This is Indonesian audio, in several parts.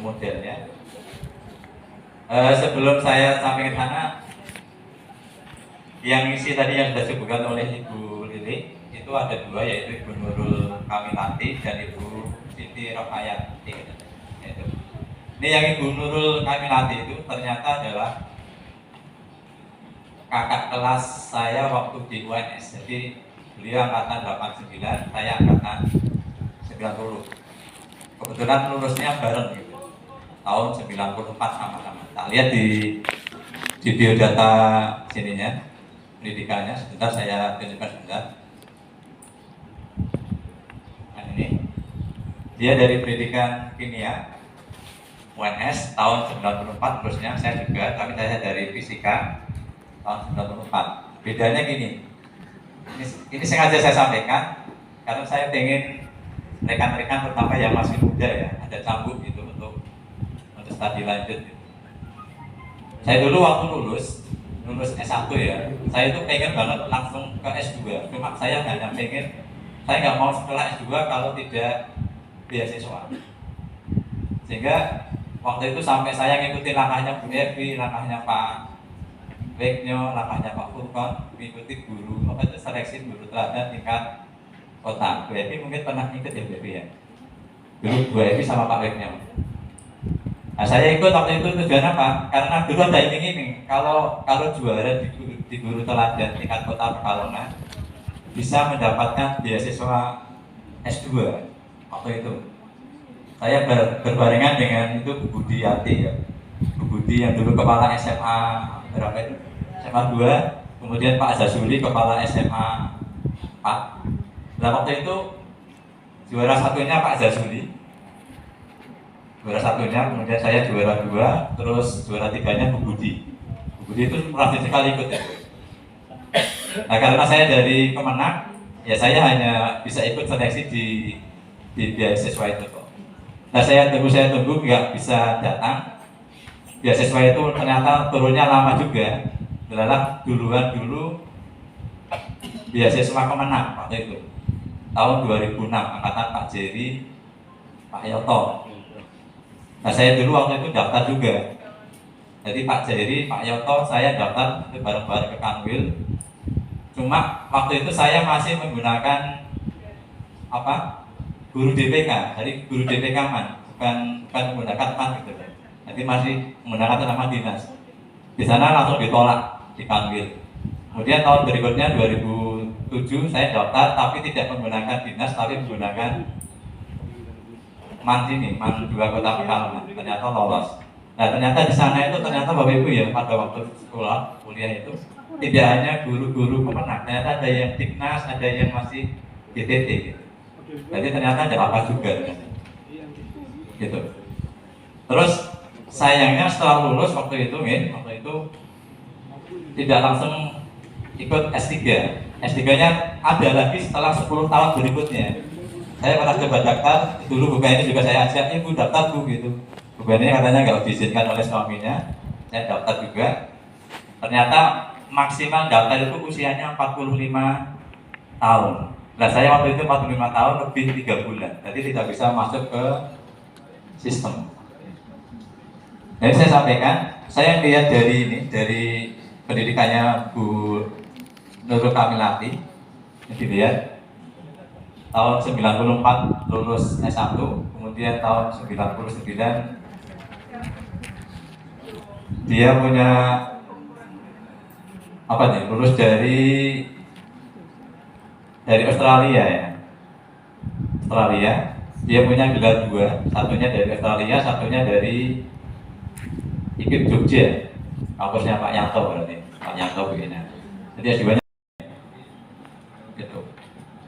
modelnya. Sebelum saya sampai ke sana, yang isi tadi yang sudah disebutkan oleh Ibu Lili itu ada dua, yaitu Ibu Nurul Kamilati dan Ibu Siti Rokayati. Ini yang Ibu Nurul Kamilati itu ternyata adalah kakak kelas saya waktu di UNS. Jadi beliau angkatan 89, saya angkatan 90. Kebetulan lulusnya bareng gitu, tahun 94 sama-sama. Tak lihat di biodata sininya, pendidikannya. Sebentar saya tunjukkan sebentar. Nah ini, dia dari pendidikan kimia UNS tahun 94 lulusnya. Saya juga, tapi saya dari fisika tahun 94. Bedanya gini, ini sengaja saya sampaikan karena saya pengen rekan-rekan terutama yang masih muda ya, ada cambuk gitu untuk studi lanjut gitu. Saya dulu waktu lulus S1 ya, saya itu pengen banget langsung ke S2. Cuma saya hanya pengen, saya nggak mau sekolah S2 kalau tidak beasiswa. Sehingga waktu itu sampai saya ngikutin langkahnya Bu Evi, langkahnya Pak Weknyo, langkahnya Pak Furkon, mengikuti guru apa itu seleksi guru teladan tingkat kota. Bu Evi mungkin pernah ikut ya Bu Evi ya. Dulu Bu Evi sama Pak Weknyo. Nah, saya ikut waktu itu tujuan apa? Karena dulu ada iming-iming kalau juara di guru teladan tingkat kota Pekalongan bisa mendapatkan beasiswa S2 waktu itu. Saya berbarengan dengan itu Bu Budi Yati ya. Bu Budi yang dulu kepala SMA berapa itu? SMA 2, kemudian Pak Zazuli kepala SMA 4. Nah waktu itu juara satunya Pak Zazuli, juara satunya, kemudian saya juara 2, terus juara 3-nya Bu Budi. Bu Budi itu rajin sekali ikut ya. Nah karena saya dari Kemenak, ya saya hanya bisa ikut seleksi di beasiswa itu kok. Nah saya tunggu nggak bisa datang. Beasiswa itu ternyata turunnya lama juga. Adalah duluan dulu beasiswa Kemenak waktu itu tahun 2006, angkatan Pak Jerry, Pak Yoto. Nah saya dulu waktu itu daftar juga. Jadi Pak Jerry, Pak Yoto, saya daftar itu bareng-bareng ke Kanwil. Cuma waktu itu saya masih menggunakan guru DPK, jadi guru DPK bukan menggunakan PAN gitu. Jadi masih menggunakan nama dinas. Di sana langsung ditolak di Kanwil. Kemudian tahun berikutnya 2007 saya daftar tapi tidak menggunakan dinas, tapi menggunakan MAN 2 Kota Pekalongan. Ternyata lolos. Nah ternyata di sana itu ternyata Bapak Ibu ya, pada waktu sekolah kuliah itu tidak hanya guru-guru Kemenak, ternyata ada yang Dignas, ada yang masih GTT gitu. Jadi ternyata ada apa juga gitu. Terus sayangnya setelah lulus waktu itu tidak langsung ikut S3. S3-nya ada lagi setelah 10 tahun berikutnya. Saya pernah coba daftar, dulu Bu ini juga saya ajak, Ibu daftar Bu gitu. Bu ini katanya nggak diizinkan oleh suaminya, saya daftar juga. Ternyata maksimal daftar itu usianya 45 tahun. Nah saya waktu itu 45 tahun lebih 3 bulan, jadi tidak bisa masuk ke sistem. Jadi saya sampaikan, saya lihat dari pendidikannya Bu Nurul Kamilati, dilihat tahun 94 lulus S1, kemudian tahun 99 dia punya lulus dari Australia ya. Australia, dia punya gelar 2, satunya dari Australia, satunya dari IKIP Jogja, kampusnya Pak Yanto berarti, Pak Yanto begini. Jadi S2-nya gitu.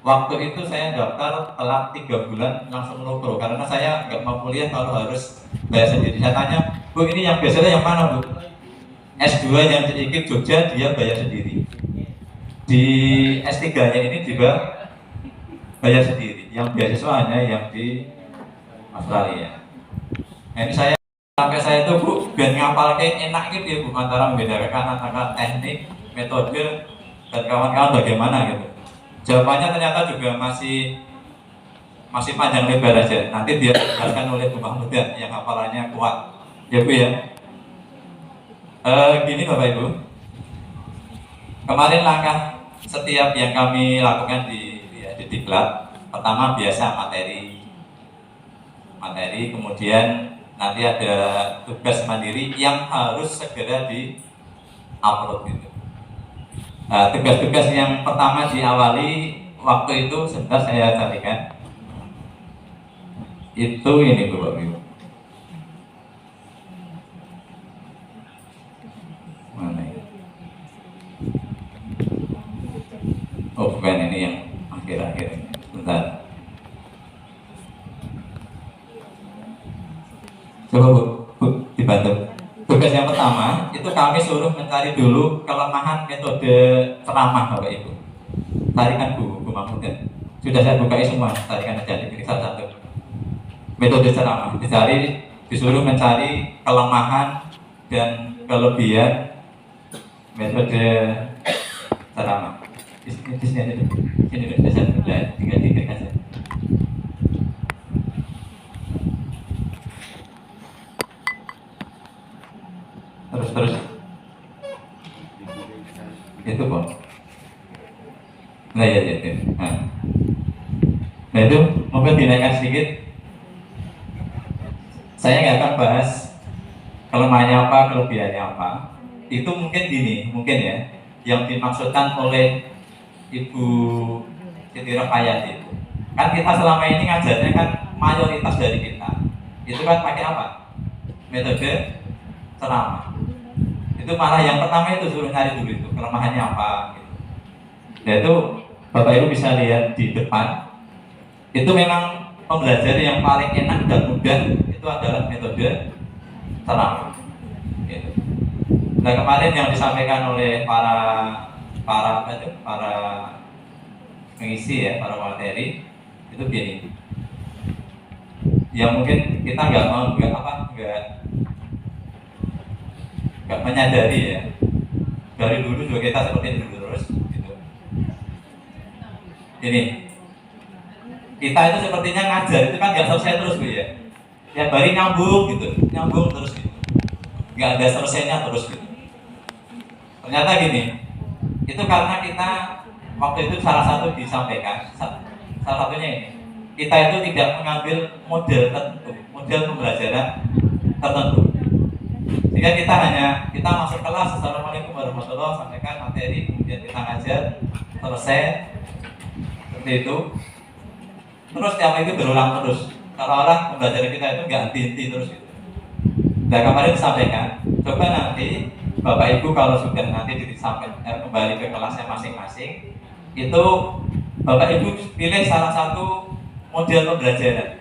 Waktu itu saya daftar telat 3 bulan langsung logro karena saya nggak mau kuliah kalau harus bayar sendiri. Saya tanya, Bu ini yang biasanya yang mana Bu? S2 yang di IKIP Jogja dia bayar sendiri. Di S3-nya ini juga bayar sendiri. Yang beasiswa hanya yang di Australia. Nah, ini sampai saya itu Bu, biar ngapal kayak enak gitu ya Bu, antara membedakan antara teknik, metode, dan kawan-kawan bagaimana gitu. Jawabannya ternyata juga masih masih panjang lebar aja. Nanti dia dijelaskan oleh Bu Mahmuda yang hafalannya kuat. Ya Bu ya. Gini Bapak Ibu, kemarin langkah setiap yang kami lakukan di Diklat, pertama biasa materi, kemudian nanti ada tugas mandiri yang harus segera di upload gitu. Nah, tugas-tugas yang pertama diawali waktu itu sebentar saya carikan. Itu ini Bapak Ibu. Mana ya? Oh bukan, ini yang akhir-akhir ini. Sebentar. Coba Bu, dibantu. Tugas yang pertama itu kami suruh mencari dulu kelemahan metode ceramah Bapak Ibu. Tarikan Bu Mahmuda. Sudah saya bukai semua, tarikan aja dipilih satu-satu. Metode ceramah disuruh mencari kelemahan dan kelebihan metode ceramah. Di sini aja dulu. Sini dulu, saya tinggal diklik aja. Terus itu kok. Nah ya itu. Nah itu mungkin dinaikkan sedikit. Saya nggak akan bahas kelemahannya apa, kelebihannya apa. Itu mungkin ya, yang dimaksudkan oleh Ibu Siti Rokayati itu. Kan kita selama ini ngajarnya kan mayoritas dari kita itu kan pakai apa? Metode ceramah. Itu malah yang pertama itu suruh nyari dulu itu kelemahannya apa gitu. Dan itu Bapak Ibu bisa lihat di depan. Itu memang pembelajaran yang paling enak dan mudah itu adalah metode ceramah. Gitu. Nah kemarin yang disampaikan oleh para pengisi ya, para materi itu gini. Yang mungkin kita nggak menyadari ya. Dari dulu juga kita seperti itu terus. Gitu. Ini kita itu sepertinya ngajar itu kan nggak selesai terus Bu ya. Ya bari nyambung terus gitu. Nggak ada selesainya terus gitu. Ternyata gini, itu karena kita waktu itu salah satu disampaikan, salah satunya ini, kita itu tidak mengambil model tertentu, model pembelajaran tertentu. Sehingga kita masuk kelas, assalamualaikum warahmatullahi wabarakatuh, sampaikan materi, kemudian kita ngajar, selesai, seperti itu. Terus tiap itu berulang terus. Kalau orang pembelajaran kita itu nggak henti-henti terus gitu. Nah kemarin disampaikan, coba nanti Bapak Ibu kalau sudah nanti kembali ke kelasnya masing-masing, itu Bapak Ibu pilih salah satu model pembelajaran.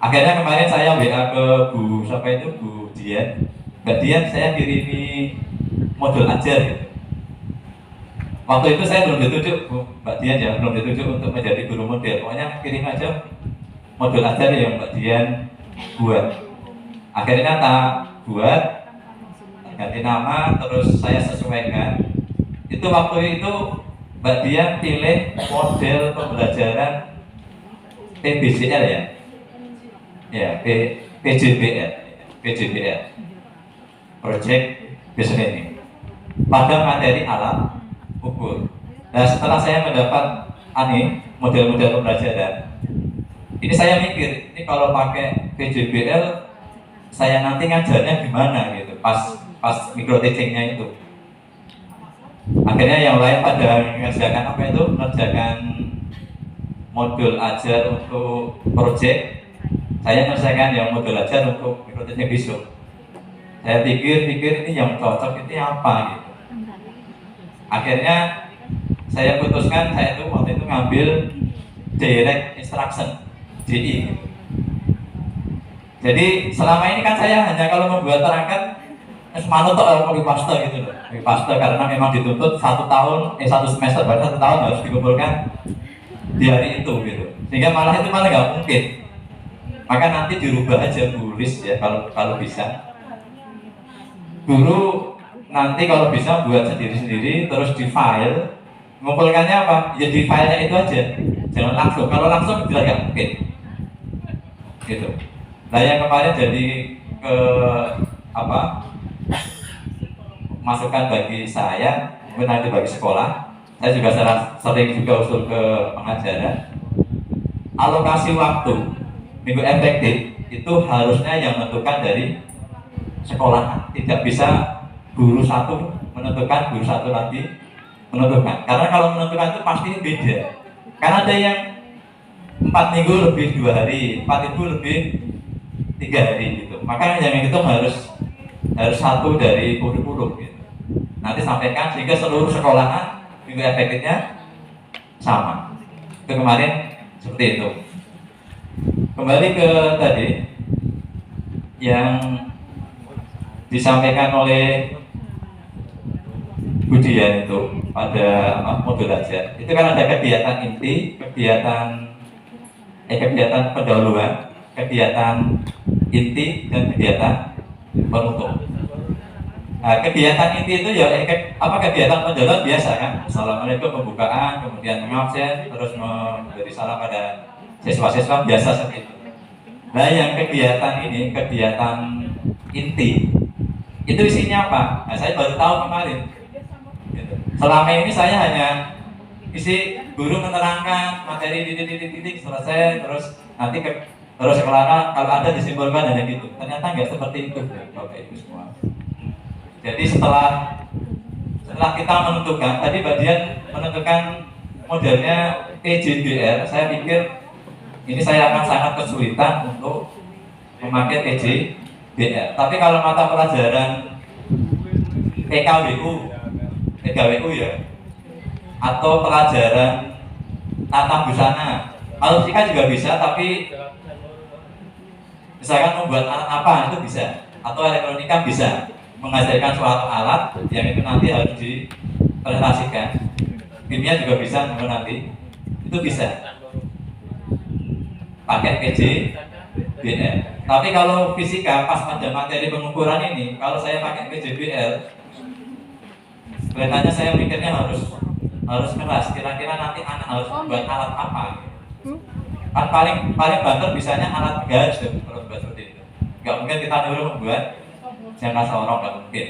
Akhirnya kemarin saya WA ke Bu Dian, Mbak Dian saya kirimi modul ajar gitu. Waktu itu saya belum ditunjuk Mbak Dian ya, belum ditunjuk untuk menjadi guru model. Pokoknya kirim aja modul ajar yang Mbak Dian buat. Akhirnya tak buat, ganti nama, terus saya sesuaikan. Itu waktu itu Mbak Dian pilih model pembelajaran PBCL ya, PJBL, Project Based Learning, pada materi alat ukur. Nah setelah saya mendapat model-model pembelajaran, ini saya mikir, ini kalau pakai PJBL, saya nanti ngajarnya gimana gitu, pas micro teachingnya itu. Akhirnya yang lain pada mengerjakan mengerjakan modul ajar untuk project, saya menyelesaikan yang modul ajar untuk micro teaching besok. Saya pikir ini yang cocok itu apa gitu. Akhirnya saya putuskan, saya itu waktu itu ngambil direct instruction DI. Jadi selama ini kan saya hanya kalau membuat perangkat manut atau copy paste gitu loh. Copy paste karena memang dituntut satu semester bahkan 1 tahun harus dikumpulkan di hari itu gitu. Sehingga malah nggak mungkin. Maka nanti dirubah aja tulis ya kalau bisa. Guru nanti kalau bisa buat sendiri-sendiri terus di file. Mengumpulkannya apa? Ya di filenya itu aja. Jangan langsung. Kalau langsung jelas nggak mungkin. Gitu. Nah yang kemarin jadi ke apa masukan bagi saya, mungkin nanti bagi sekolah. Saya juga sering juga usul ke pengajaran. Alokasi waktu minggu efektif itu harusnya yang menentukan dari sekolah. Tidak bisa guru satu menentukan, guru satu lagi menentukan. Karena kalau menentukan itu pasti beda. Karena ada yang 4 minggu lebih 2 hari, 4 minggu lebih 3 hari gitu. Maka yang itu harus satu dari kurikulum gitu. Nanti sampaikan sehingga seluruh sekolahan minggu efektifnya sama. Itu kemarin seperti itu. Kembali ke tadi yang disampaikan oleh Budian itu pada modul aja. Itu kan ada kegiatan inti, kegiatan pendahuluan, kegiatan inti dan kegiatan penutup. Nah, kegiatan inti itu ya kegiatan pendahuluan biasa kan. Assalamualaikum pembukaan, kemudian mengabsen, terus memberi salam pada siswa-siswa biasa seperti itu. Nah, yang kegiatan ini, kegiatan inti, itu isinya apa? Nah, saya baru tahu kemarin. Gitu. Selama ini saya hanya isi guru menerangkan materi titik selesai, terus nanti terus kalau ada disimpulkan hanya gitu. Ternyata nggak seperti itu, Bapak Ibu semua. Jadi setelah kita menentukan, tadi bagian menentukan modelnya PJBL, saya pikir ini saya akan sangat kesulitan untuk memakai PJBL. Tapi kalau mata pelajaran PKWU ya, atau pelajaran tata busana, kalau fisika juga bisa, tapi misalkan membuat alat apa itu bisa, atau elektronika bisa, mengajarkan suatu alat yang itu nanti harus dipresentasikan. Kimia juga bisa nanti, itu bisa pakai PJBL. Tapi kalau fisika pas pada materi pengukuran ini, kalau saya pakai PJBL, kelihatannya saya mikirnya harus keras. Kira-kira nanti anak harus membuat alat apa? Kan paling banter bisanya alat garis kalau buat seperti itu. Nggak mungkin kita dulu membuat jangka sorong, nggak mungkin.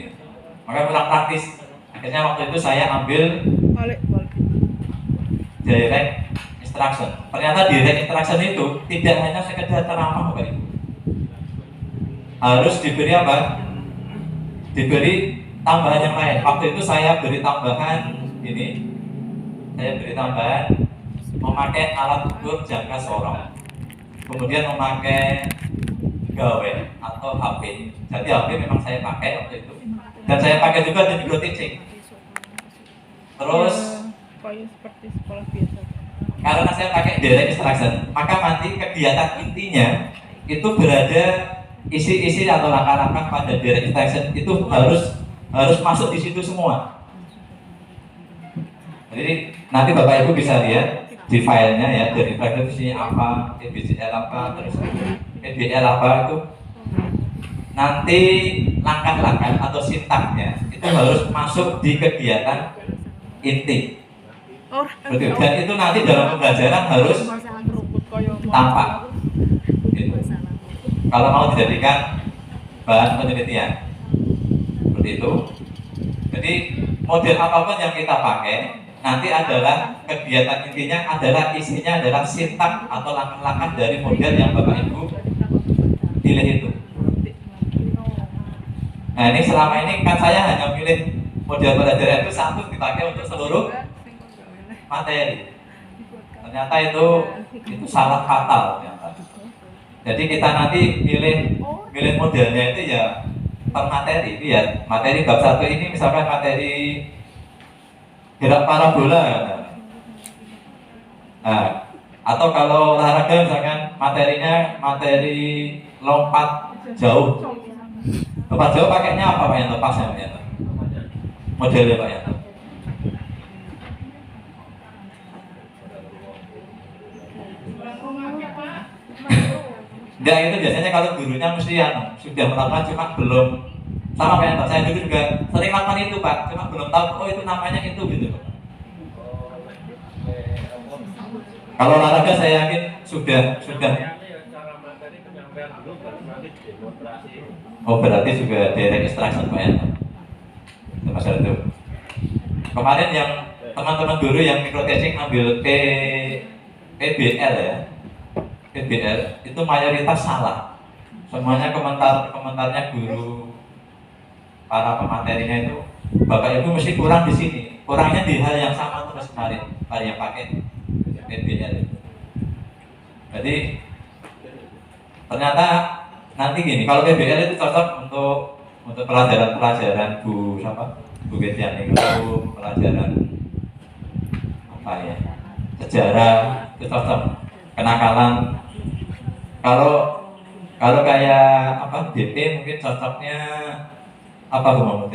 Maka kurang praktis. Akhirnya waktu itu saya ambil direct instruction. Ternyata direct instruction itu tidak hanya sekedar ceramah, Bapak Ibu. Harus diberi apa? Diberi tambahan yang lain. Waktu itu saya beri tambahan ini. Saya beri tambahan memakai alat ukur jangka sorong. Kemudian memakai gawe atau HP. Jadi HP memang saya pakai waktu itu. Dan saya pakai juga di video teaching. Terus seperti sekolah biasa. Karena saya pakai direct instruction, maka nanti kegiatan intinya itu berada isi-isi atau langkah-langkah pada direct instruction itu harus masuk di situ semua. Jadi nanti Bapak Ibu bisa lihat di filenya ya, dari instruction isinya apa, EBCL apa, terus EBL apa itu. Nanti langkah-langkah atau sintaknya itu harus masuk di kegiatan inti. Betul. Dan itu nanti dalam pembelajaran harus tampak. Gitu. Kalau mau dijadikan bahan penelitian, seperti itu. Jadi model apapun yang kita pakai, nanti adalah kegiatan intinya adalah isinya adalah sintak atau langkah-langkah dari model yang Bapak Ibu pilih itu. Nah ini selama ini kan saya hanya pilih model pelajaran itu satu dipakai untuk seluruh materi. Ternyata itu salah fatal ternyata. Jadi kita nanti pilih modelnya itu ya per materi. Lihat materi bab 1 ini misalkan materi gerak parabola. Nah, atau kalau olahraga misalkan materinya materi lompat jauh. Lompat jauh pakainya apa Pak Yanto? Pasnya Pak Yanto? Modelnya Pak Yanto? Enggak, itu biasanya kalau gurunya mesti sudah melakukan cuma belum sama kayak Pak, saya dulu juga sering lakukan itu Pak, cuma belum tahu oh itu namanya itu gitu. Kalau olahraga saya yakin sudah. Oh berarti juga direct extraction Pak ya, Mas itu. Kemarin yang teman-teman guru yang microtesting ambil PBL ya, PBL itu mayoritas salah. Semuanya komentarnya guru, para pematerinya itu, Bapak Ibu mesti kurang di sini. Kurangnya di hal yang sama terus kemarin, Pak yang pakai PBL itu. Jadi ternyata nanti gini, kalau PBL itu cocok untuk pelajaran Bu Getian itu pelajaran apa ya, sejarah itu cocok. Kenakalan kalau kayak apa BP mungkin cocoknya apa Bu Mahmud?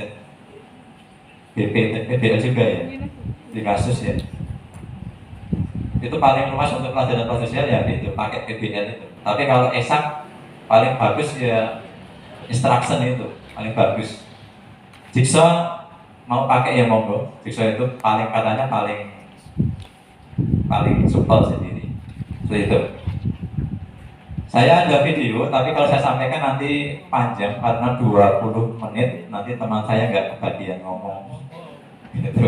BP PBL juga ya di kasus ya. Itu paling luas untuk pelajaran sosial ya itu pakai PBL itu. Tapi kalau esak paling bagus ya instruction itu paling bagus. Jigsaw mau pakai ya monggo. Jigsaw itu katanya paling supel sendiri. Seperti itu. Saya ada video, tapi kalau saya sampaikan nanti panjang karena 20 menit. Nanti teman saya nggak kebagian ngomong. Gitu.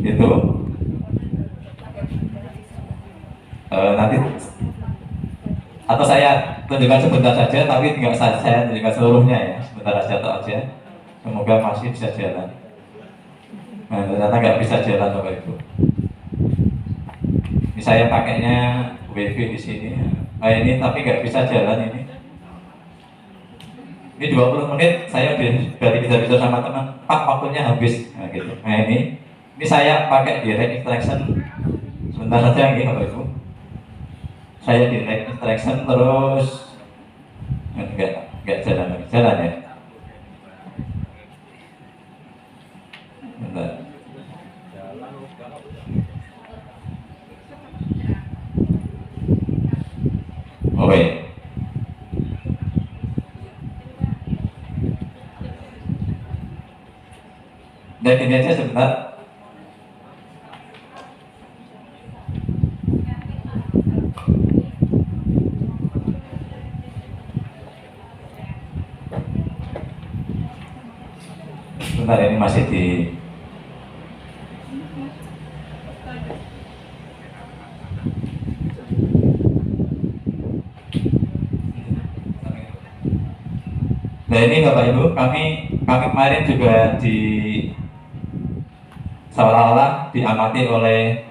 Itu nanti atau saya tunjukkan sebentar saja, tapi tidak saya tunjukkan seluruhnya ya, sebentar aja. Semoga masih bisa jalan. Nah, ternyata nggak bisa jalan Bapak Ibu. Ini saya pakainya WiFi di sini. Nah ini tapi nggak bisa jalan ini. Ini 20 menit saya berarti bisa sama teman. Pak waktunya habis. Nah gitu. Nah ini saya pakai direct extraction. Sebentar saja ini Bapak Ibu. Saya direct extraction terus enggak jalan ya. Bentar. Oke. Dan ini aja sebentar. Sebentar ini masih di Nah ini Bapak Ibu, kami kemarin juga seolah-olah diamati oleh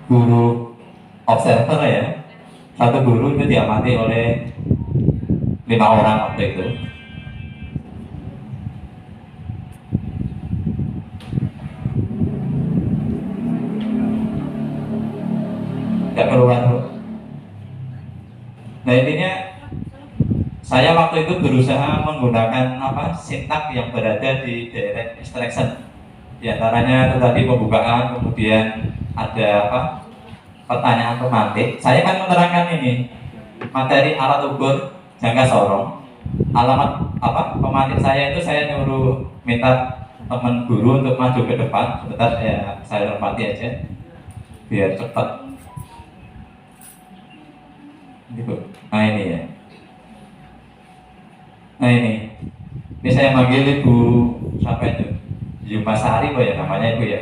guru observer ya. Satu guru itu diamati oleh 5 orang waktu itu. Tidak keluar Bu. Nah intinya saya waktu itu berusaha menggunakan sintak yang berada di direct extraction. Di antaranya itu tadi pembukaan, kemudian ada pertanyaan pemantik. Saya kan menerangkan ini materi alat ukur jangka sorong. Alamat pemantik saya itu saya nyuruh minta teman guru untuk maju ke depan. Sebentar saya lempati aja biar cepat. Nah ini ya. Nah ini saya manggil Ibu siapa itu? Yumasari ya namanya Ibu ya.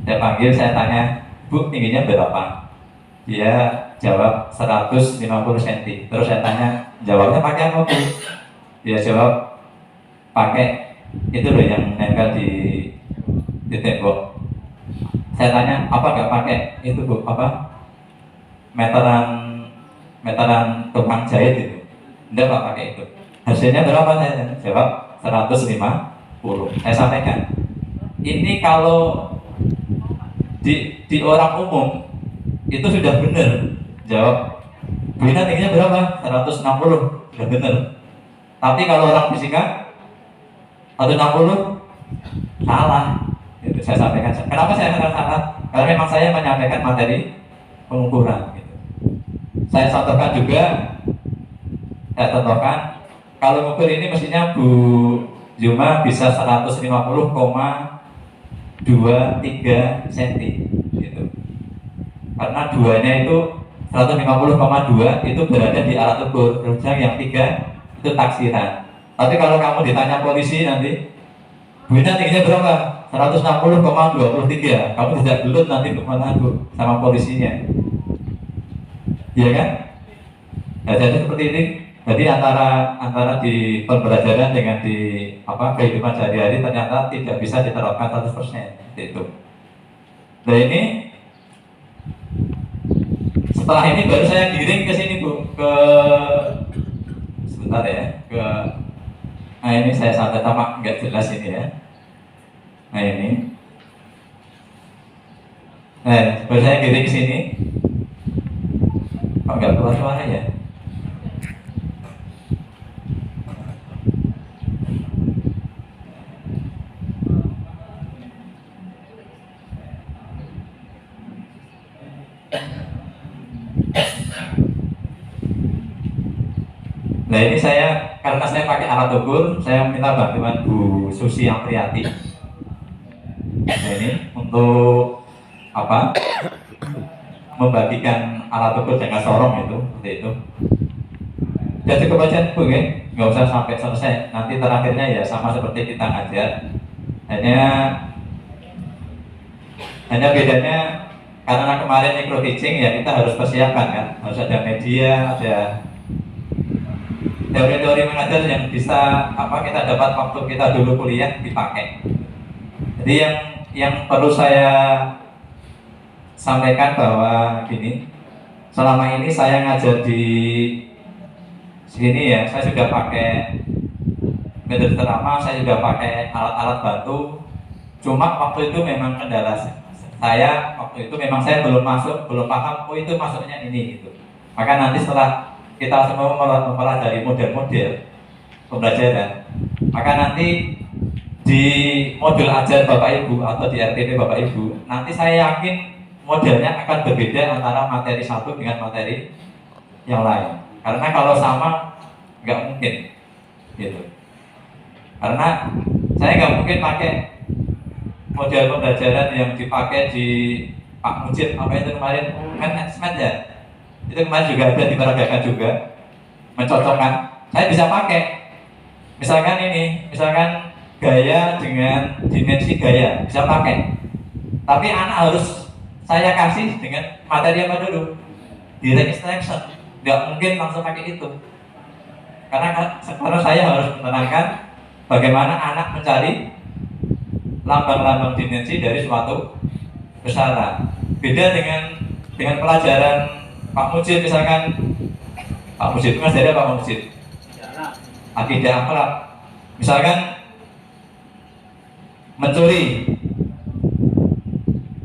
Saya panggil, saya tanya, Bu tingginya berapa? Dia jawab 150 cm. Terus saya tanya, jawabnya pakai apa Bu? Dia jawab pakai itu loh yang nempel di tembok. Saya tanya, apa nggak pakai itu Bu? Meteran tukang jahit itu? Enggak Pak pakai itu. Hasilnya berapa? Saya jawab 150. Saya sampaikan, ini kalau di orang umum itu sudah benar. Jawab, Bu Ina tingginya berapa? 160, sudah benar. Tapi kalau orang fisika 160 salah. Itu saya sampaikan. Kenapa saya salah? Karena memang saya menyampaikan materi pengukuran. Gitu. Saya contohkan juga. Kalau mengukur ini mestinya Bu Juma bisa 150,5 cm gitu. Karena duanya itu 150,2 itu berada di alat ukur, terus yang 3 itu taksiran. Tapi kalau kamu ditanya polisi nanti, duitnya tingginya berapa? 160,23. Kamu tidak gelut nanti kemana Bu sama polisinya, iya kan? Nah, jadi seperti ini. Jadi antara di pembelajaran dengan di kehidupan sehari-hari ternyata tidak bisa diterapkan 100% itu. Nah ini setelah ini baru saya giring ke sini Bu, ke sebentar ya, nah ini saya sampai tamak nggak jelas ini ya. Nah ini, nah baru saya giring ke sini, kok nggak keluar suara ya? Nah ini saya, karena saya pakai alat ukur, saya minta bantuan Bu Susi Ampriati. Nah ini untuk membagikan alat ukur jangka sorong itu, seperti itu. Ya cukup aja Bu, ya, nggak usah sampai selesai. Nanti terakhirnya ya sama seperti kita ngajar. Hanya bedanya karena kemarin micro teaching ya kita harus persiapkan kan, harus ada media, ada teori-teori mengajar yang bisa kita dapat waktu kita dulu kuliah dipakai. Jadi yang perlu saya sampaikan bahwa gini, selama ini saya ngajar di sini ya, saya sudah pakai metode terama, saya sudah pakai alat-alat bantu. Cuma waktu itu memang kendala saya, waktu itu memang saya belum paham, oh itu masuknya ini gitu. Maka nanti setelah kita semua mempelajari model-model pembelajaran, maka nanti di modul ajar Bapak Ibu atau di RTP Bapak Ibu, nanti saya yakin modelnya akan berbeda antara materi satu dengan materi yang lain. Karena kalau sama nggak mungkin, gitu. Karena saya nggak mungkin pakai model pembelajaran yang dipakai di Pak Mujib apa itu kemarin management ya. Itu kemarin juga ada diperagakan juga, mencocokkan. Saya bisa pakai, misalkan gaya dengan dimensi gaya, bisa pakai. Tapi anak harus saya kasih dengan materi apa dulu? Direct instruction, nggak mungkin langsung pakai itu. Karena sekarang saya harus menerangkan bagaimana anak mencari lambang-lambang dimensi dari suatu besaran. Beda dengan pelajaran Pak Mujib, misalkan Pak Mujib itu mas dari Pak Mujib akidah akhlak, misalkan mencuri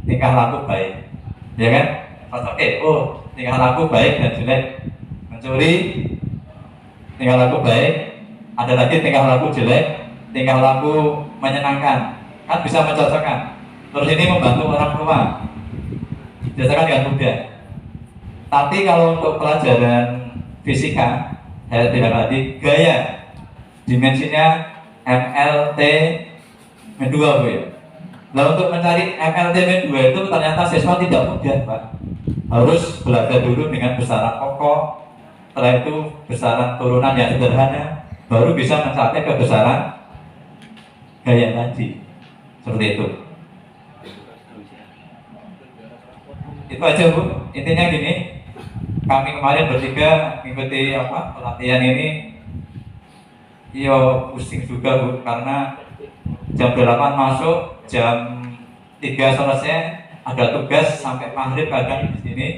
tingkah laku baik, ya kan? Oke, tingkah laku baik dan jelek. Mencuri tingkah laku baik, ada lagi tingkah laku jelek, tingkah laku menyenangkan, kan bisa mencocokkan. Terus ini membantu orang tua, biasakan dengan mudah. Tapi kalau untuk pelajaran fisika, saya tidak tadi gaya dimensinya MLT -2 Bu ya. Nah untuk mencari MLT -2 itu ternyata siswa tidak mudah Pak. Harus belajar dulu dengan besaran pokok, setelah itu besaran turunan yang sederhana, baru bisa mencapai ke besaran gaya tadi. Seperti itu. Itu aja Bu, intinya gini. Kami kemarin bertiga mengikuti pelatihan ini, pusing juga Bu, karena jam 8 masuk, jam 3 selesai, ada tugas sampai maghrib kadang di sini.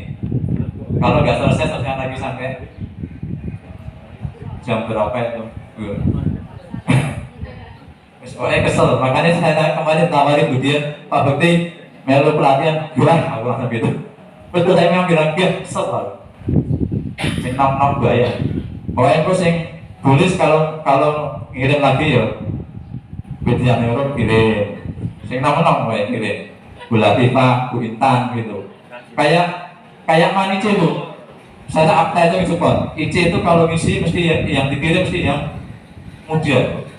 Kalau nggak selesai lagi sampai jam berapa itu Bu? Kesel, makanya saya kemarin tawarin Bu Dian, Pak Bekti melu pelatihan, gimana? Aku langsung gitu. Betul, saya memang bilang dia kesel Pak. Sing nom gaya. Pokoknya aku sing tulis kalau ngirim lagi ya Bedian Europe kirim. Sing nom kirim. Bu Latifah, Bu Intan gitu. Kayak Manice Bu. Saya akta itu yang support. IC itu kalau ngisi mesti yang dikirim mesti yang muda.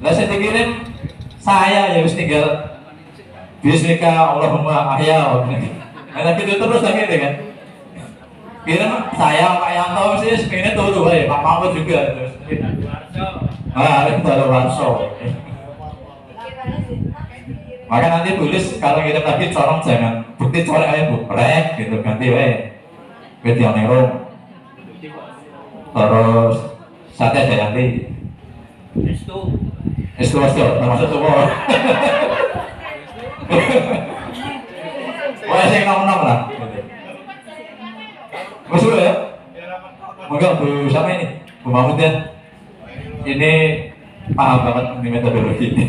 Lah saya dikirim saya ya harus tinggal Bismika Allahumma ahya. Nah gitu terus lagi kan. Kira saya Pak Yanto sih sebenarnya turu ya, Pak Mahmud juga terus. Ah, itu ada warso. Maka nanti tulis kalau kita lagi corong jangan bukti corek aja buprek gitu ganti video nero. Terus sate Jayanti. Estu termasuk tuh. Wah, saya nom-nom lah. Masuk ya? Enggak, Bu siapa ini? Bu Mahmud ya? Ini paham banget ini metodologi ini.